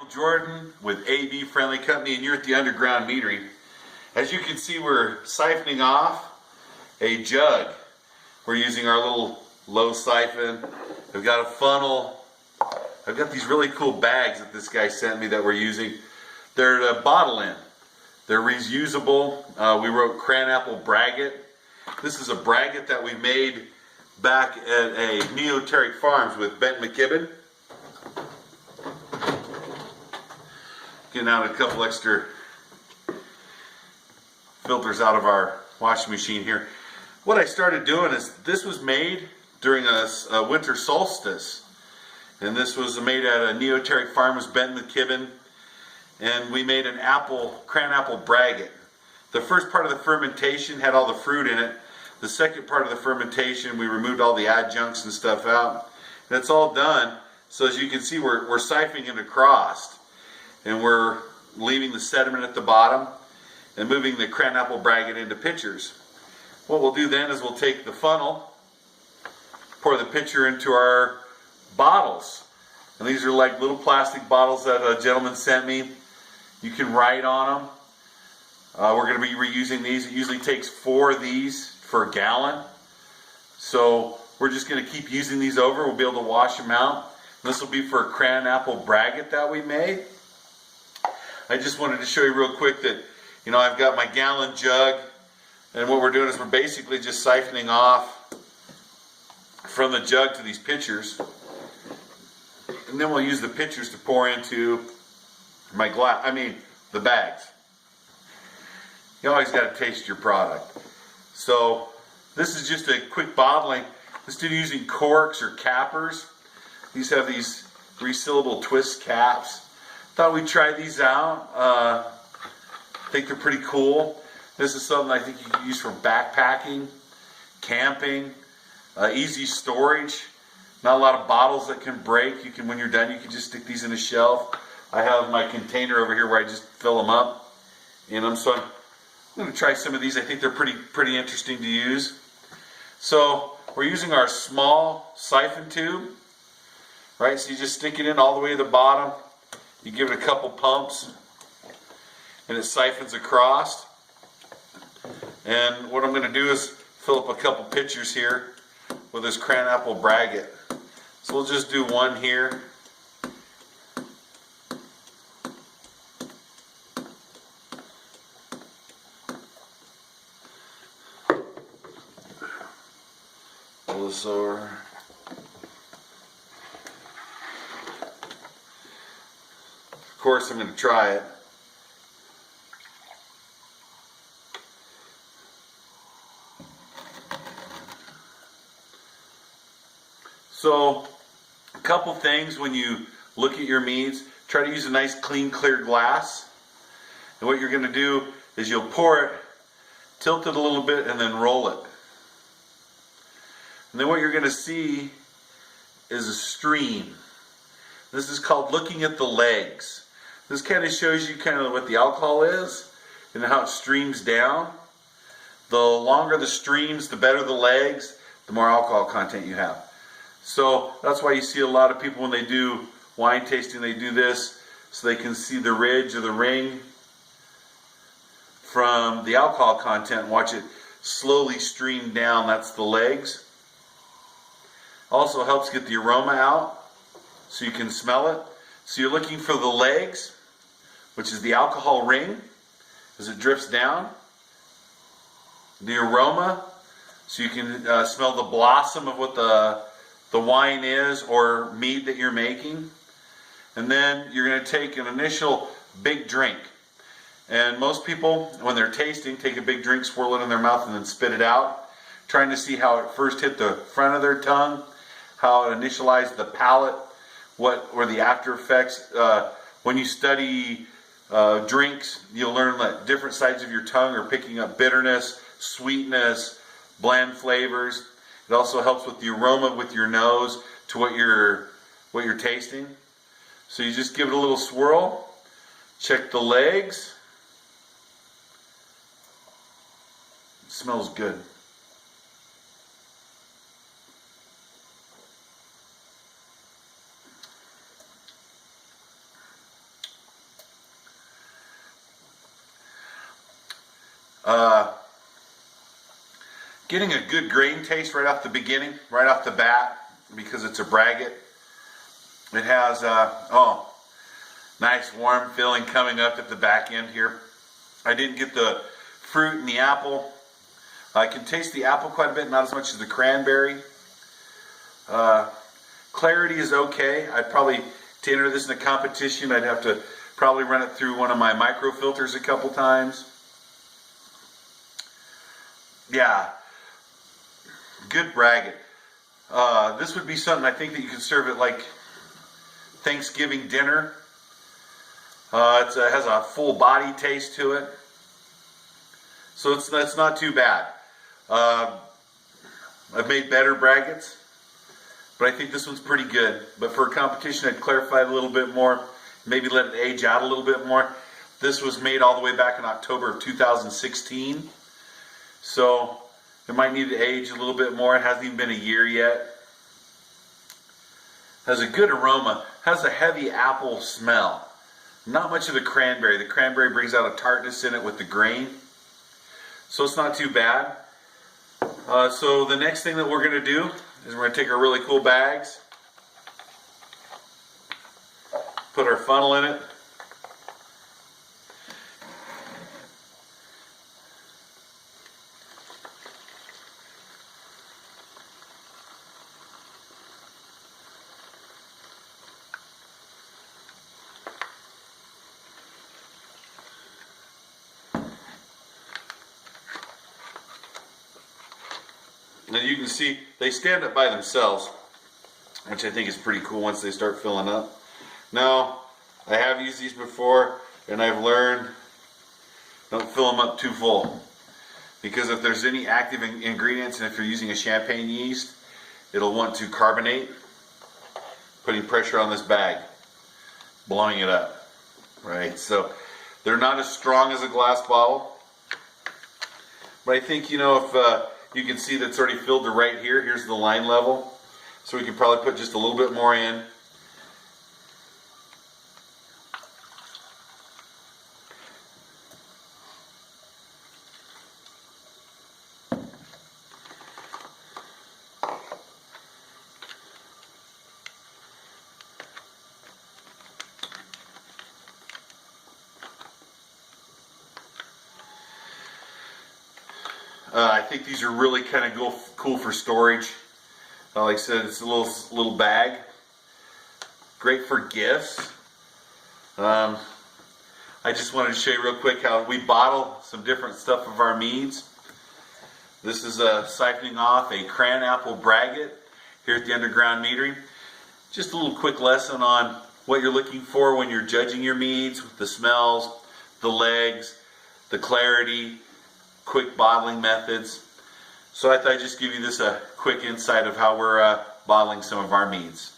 Jordan with AB Friendly Company, and you're at the Underground Meadery. As you can see, we're siphoning off a jug. We're using our little low siphon. We've got a funnel. I've got these really cool bags that this guy sent me that we're using. They're a bottle in. They're reusable. We wrote cran-apple braggot. This is a braggot that we made back at a Neoteric Farms with Ben McKibben. Getting out a couple extra filters out of our washing machine here. What I started doing is, this was made during a winter solstice, and this was made at a Neoteric Farms, Ben McKibben, and we made an cran-apple braggot. The first part of the fermentation had all the fruit in it. The second part of the fermentation, we removed all the adjuncts and stuff out, and it's all done. So as you can see, we're siphoning it across, and we're leaving the sediment at the bottom and moving the cran-apple braggot into pitchers. What we'll do then is we'll take the funnel, pour the pitcher into our bottles. And these are like little plastic bottles that a gentleman sent me. You can write on them. We're going to be reusing these. It usually takes 4 of these for a gallon. So we're just going to keep using these over. We'll be able to wash them out. This will be for a cran-apple braggot that we made. I just wanted to show you real quick that, you know, I've got my gallon jug, and what we're doing is we're basically just siphoning off from the jug to these pitchers, and then we'll use the pitchers to pour into my the bags. You always got to taste your product. So this is just a quick bottling. Instead of using corks or cappers, these have these resealable twist caps. Thought we'd try these out. I think they're pretty cool. This is something I think you can use for backpacking, camping, easy storage. Not a lot of bottles that can break. You can, when you're done, you can just stick these in a shelf. I have my container over here where I just fill them up in them. So I'm going to try some of these. I think they're pretty interesting to use. So we're using our small siphon tube, right? So you just stick it in all the way to the bottom. You give it a couple pumps, and it siphons across. And what I'm going to do is fill up a couple pitchers here with this cran-apple braggot. So we'll just do one here. Pull this over. Of course, I'm going to try it. So, a couple things when you look at your meads, try to use a nice clean clear glass. And what you're going to do is you'll pour it, tilt it a little bit, and then roll it. And then what you're going to see is a stream. This is called looking at the legs. This kind of shows you kind of what the alcohol is and how it streams down. The longer the streams, the better the legs, the more alcohol content you have. So that's why you see a lot of people when they do wine tasting, they do this so they can see the ridge or the ring from the alcohol content and watch it slowly stream down. That's the legs. Also helps get the aroma out so you can smell it. So you're looking for the legs, which is the alcohol ring as it drifts down. The aroma, so you can smell the blossom of what the wine is or mead that you're making. And then you're going to take an initial big drink. And most people, when they're tasting, take a big drink, swirl it in their mouth, and then spit it out, trying to see how it first hit the front of their tongue, how it initialized the palate, what were the after effects. When you study drinks, you'll learn that different sides of your tongue are picking up bitterness, sweetness, bland flavors. It also helps with the aroma with your nose to what you're tasting. So you just give it a little swirl, check the legs. It smells good. Getting a good grain taste right off the beginning, right off the bat, because it's a braggot. It has, nice warm filling coming up at the back end here. I didn't get the fruit and the apple. I can taste the apple quite a bit, not as much as the cranberry. Clarity is okay. I'd probably, to enter this in a competition, I'd have to probably run it through one of my micro filters a couple times. Yeah, good braggot. This would be something I think that you can serve at like Thanksgiving dinner. It has a full body taste to it, so that's not too bad. I've made better braggots, but I think this one's pretty good. But for a competition, I'd clarify it a little bit more, maybe let it age out a little bit more. This was made all the way back in October of 2016, so it might need to age a little bit more. It hasn't even been a year yet. Has a good aroma, has a heavy apple smell. Not much of the cranberry. The cranberry brings out a tartness in it with the grain, so it's not too bad. So the next thing that we're going to do is we're going to take our really cool bags, put our funnel in it, and you can see they stand up by themselves, which I think is pretty cool once they start filling up. Now, I have used these before, and I've learned don't fill them up too full, because if there's any active ingredients, and if you're using a champagne yeast, it'll want to carbonate, putting pressure on this bag, blowing it up, right? So they're not as strong as a glass bottle, but I think, you know, if you can see that's already filled to right here. Here's the line level. So we can probably put just a little bit more in. I think these are really kind of cool for storage. Like I said, it's a little bag. Great for gifts. I just wanted to show you real quick how we bottle some different stuff of our meads. This is siphoning off a cran-apple braggot here at the Underground Meadery. Just a little quick lesson on what you're looking for when you're judging your meads, the smells, the legs, the clarity, quick bottling methods. So I thought I'd just give you this a quick insight of how we're bottling some of our meads.